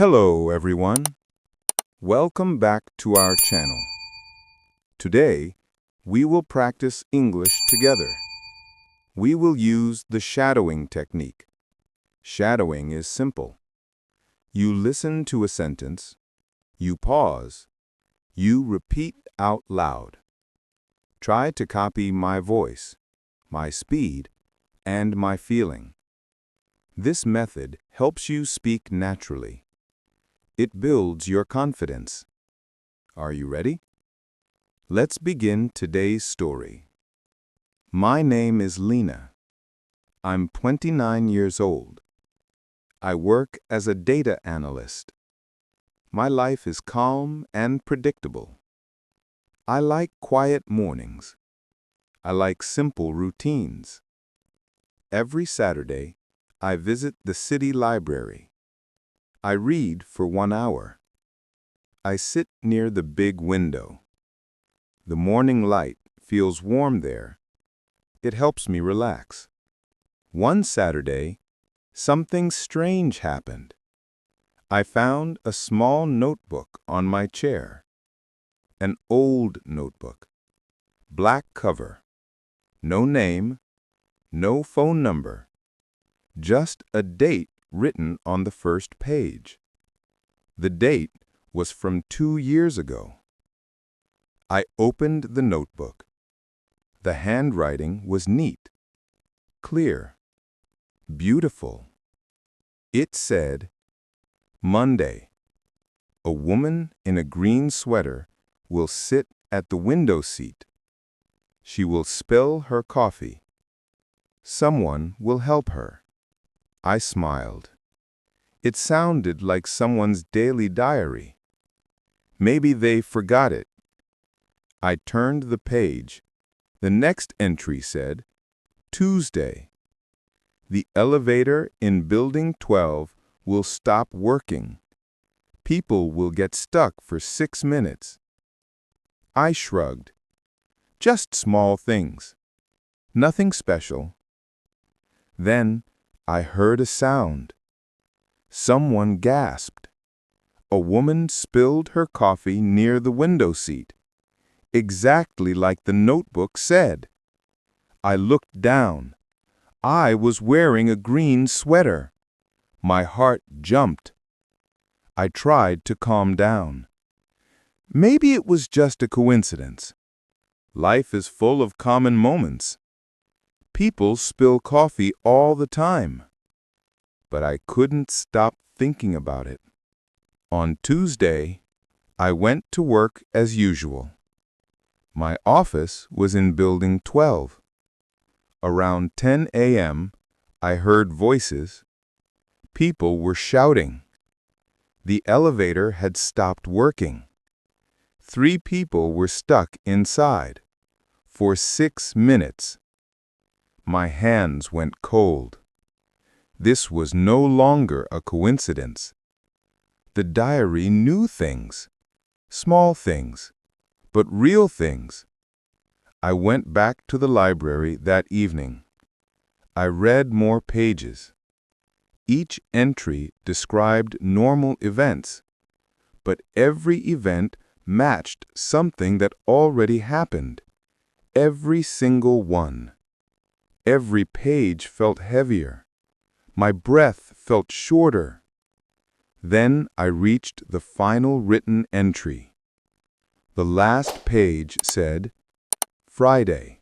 Hello, everyone. Welcome back to our channel. Today, we will practice English together. We will use the shadowing technique. Shadowing is simple. You listen to a sentence, you pause, you repeat out loud. Try to copy my voice, my speed, and my feeling. This method helps you speak naturally. It builds your confidence. Are you ready? Let's begin today's story. My name is Lena. I'm 29 years old. I work as a data analyst. My life is calm and predictable. I like quiet mornings. I like simple routines. Every Saturday, I visit the city library. I read for 1 hour. I sit near the big window. The morning light feels warm there. It helps me relax. One Saturday, something strange happened. I found a small notebook on my chair. An old notebook. Black cover. No name, no phone number. Just a date written on the first page. The date was from 2 years ago. I opened the notebook. The handwriting was neat, clear, beautiful. It said, Monday, a woman in a green sweater will sit at the window seat. She will spill her coffee. Someone will help her. I smiled. It sounded like someone's daily diary. Maybe they forgot it. I turned the page. The next entry said, Tuesday. The elevator in Building 12 will stop working. People will get stuck for 6 minutes. I shrugged. Just small things. Nothing special. Then I heard a sound. Someone gasped. A woman spilled her coffee near the window seat, exactly like the notebook said. I looked down. I was wearing a green sweater. My heart jumped. I tried to calm down. Maybe it was just a coincidence. Life is full of common moments. People spill coffee all the time. But I couldn't stop thinking about it. On Tuesday, I went to work as usual. My office was in Building 12. Around 10 a.m., I heard voices. People were shouting. The elevator had stopped working. 3 people were stuck inside for 6 minutes. My hands went cold. This was no longer a coincidence. The diary knew things, small things, but real things. I went back to the library that evening. I read more pages. Each entry described normal events, but every event matched something that already happened. Every single one. Every page felt heavier. My breath felt shorter. Then I reached the final written entry. The last page said, Friday.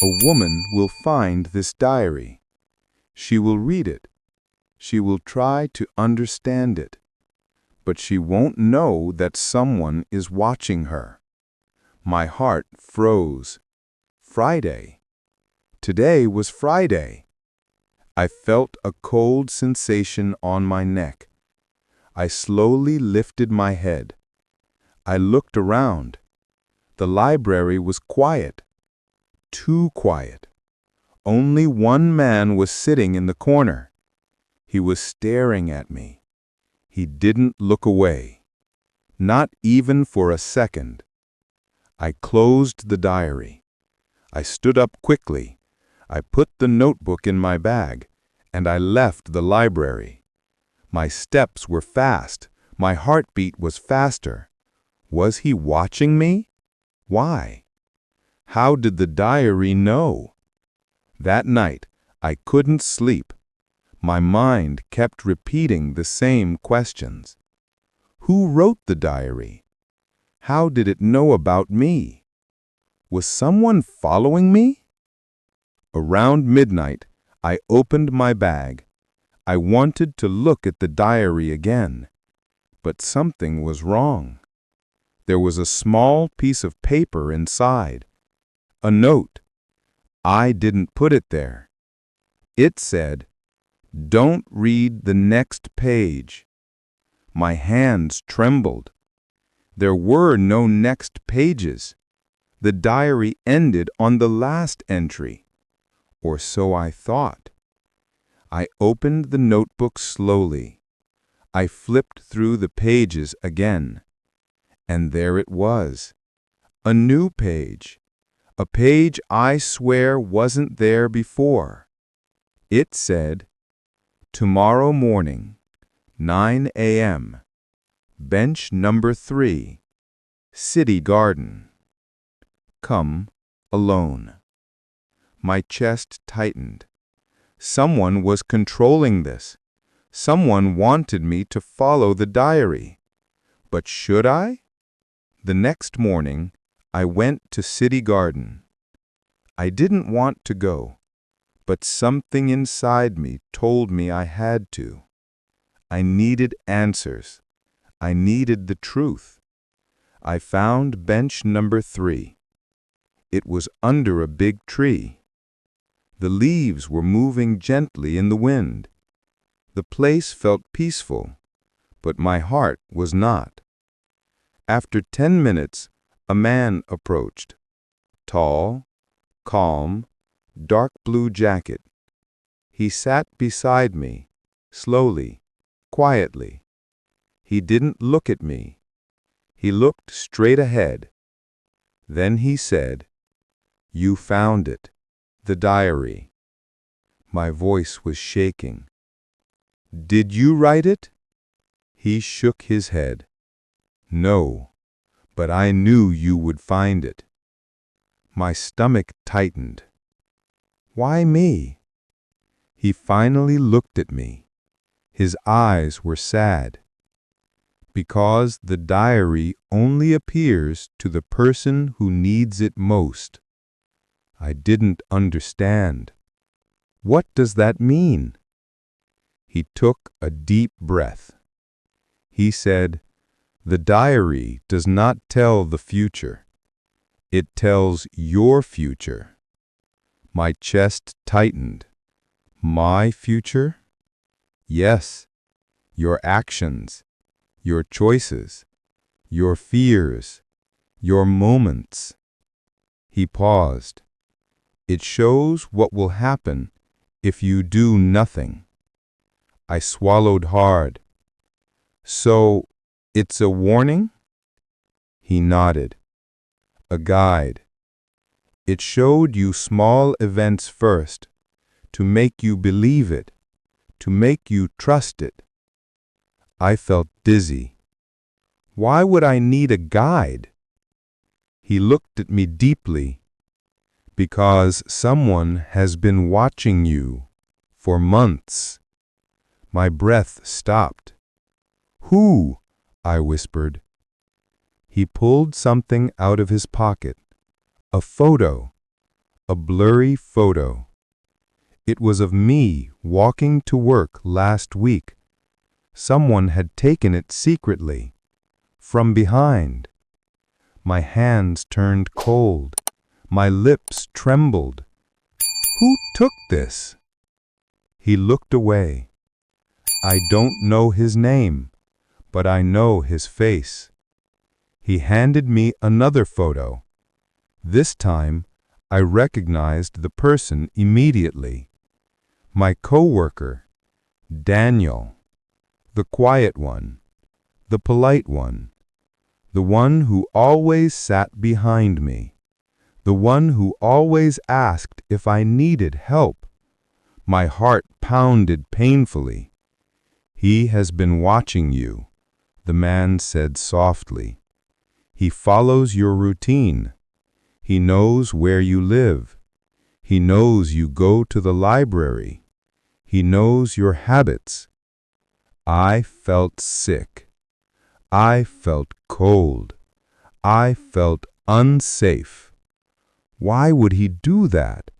A woman will find this diary. She will read it. She will try to understand it. But she won't know that someone is watching her. My heart froze. Friday. Today was Friday. I felt a cold sensation on my neck. I slowly lifted my head. I looked around. The library was quiet. Too quiet. Only one man was sitting in the corner. He was staring at me. He didn't look away. Not even for a second. I closed the diary. I stood up quickly. I put the notebook in my bag, and I left the library. My steps were fast. My heartbeat was faster. Was he watching me? Why? How did the diary know? That night, I couldn't sleep. My mind kept repeating the same questions. Who wrote the diary? How did it know about me? Was someone following me? Around midnight, I opened my bag. I wanted to look at the diary again, but something was wrong. There was a small piece of paper inside. A note. I didn't put it there. It said, "Don't read the next page." My hands trembled. There were no next pages. The diary ended on the last entry. Or so I thought. I opened the notebook slowly. I flipped through the pages again. And there it was. A new page. A page I swear wasn't there before. It said, "Tomorrow morning, 9 a.m., bench number 3, City Garden. Come alone." My chest tightened. Someone was controlling this. Someone wanted me to follow the diary. But should I? The next morning, I went to City Garden. I didn't want to go, but something inside me told me I had to. I needed answers. I needed the truth. I found bench number 3. It was under a big tree. The leaves were moving gently in the wind. The place felt peaceful, but my heart was not. After 10 minutes, a man approached. Tall, calm, dark blue jacket. He sat beside me, slowly, quietly. He didn't look at me. He looked straight ahead. Then he said, "You found it, the diary." My voice was shaking. "Did you write it?" He shook his head. "No, but I knew you would find it." My stomach tightened. Why me? He finally looked at me. His eyes were sad. Because the diary only appears to the person who needs it most. I didn't understand. What does that mean? He took a deep breath. He said, "The diary does not tell the future. It tells your future." My chest tightened. My future? Yes, your actions, your choices, your fears, your moments. He paused. It shows what will happen if you do nothing. I swallowed hard. So, it's a warning? He nodded. A guide. It showed you small events first, to make you believe it, to make you trust it. I felt dizzy. Why would I need a guide? He looked at me deeply. Because someone has been watching you for months. My breath stopped. Who? I whispered. He pulled something out of his pocket. A photo. A blurry photo. It was of me walking to work last week. Someone had taken it secretly. From behind. My hands turned cold. My lips trembled. Who took this? He looked away. I don't know his name, but I know his face. He handed me another photo. This time, I recognized the person immediately. My coworker, Daniel. The quiet one. The polite one. The one who always sat behind me. The one who always asked if I needed help. My heart pounded painfully. He has been watching you, the man said softly. He follows your routine. He knows where you live. He knows you go to the library. He knows your habits. I felt sick. I felt cold. I felt unsafe. Why would he do that?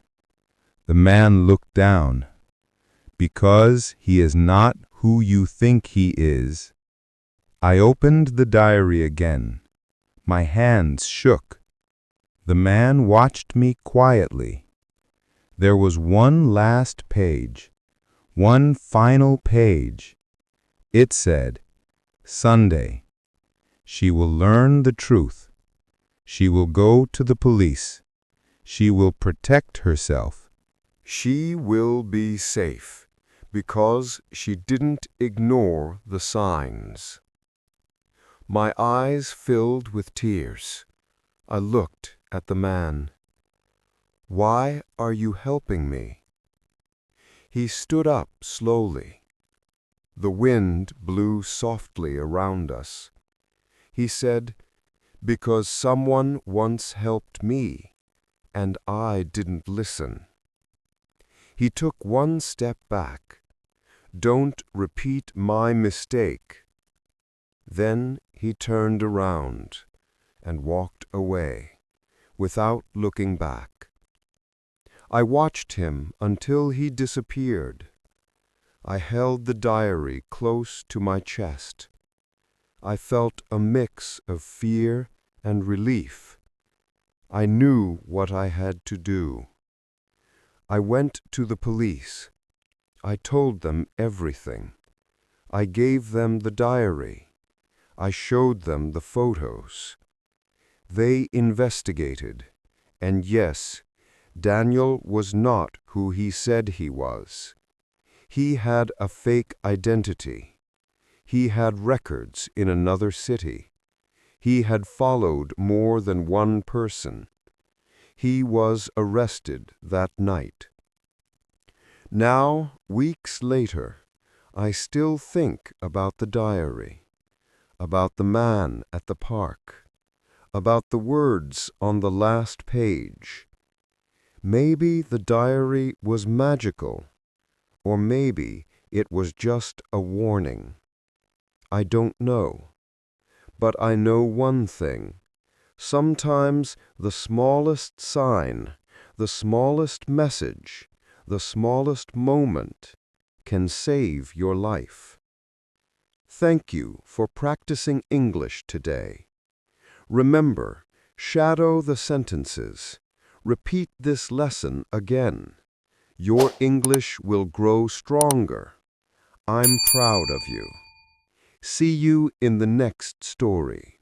The man looked down. Because he is not who you think he is. I opened the diary again. My hands shook. The man watched me quietly. There was one last page, one final page. It said, Sunday. She will learn the truth. She will go to the police. She will protect herself. She will be safe because she didn't ignore the signs. My eyes filled with tears. I looked at the man. Why are you helping me? He stood up slowly. The wind blew softly around us. He said, because someone once helped me, and I didn't listen. He took one step back. Don't repeat my mistake. Then he turned around and walked away without looking back. I watched him until he disappeared. I held the diary close to my chest. I felt a mix of fear and relief. I knew what I had to do. I went to the police. I told them everything. I gave them the diary. I showed them the photos. They investigated, and yes, Daniel was not who he said he was. He had a fake identity. He had records in another city. He had followed more than one person. He was arrested that night. Now, weeks later, I still think about the diary, about the man at the park, about the words on the last page. Maybe the diary was magical, or maybe it was just a warning. I don't know. But I know one thing. Sometimes the smallest sign, the smallest message, the smallest moment can save your life. Thank you for practicing English today. Remember, shadow the sentences. Repeat this lesson again. Your English will grow stronger. I'm proud of you. See you in the next story.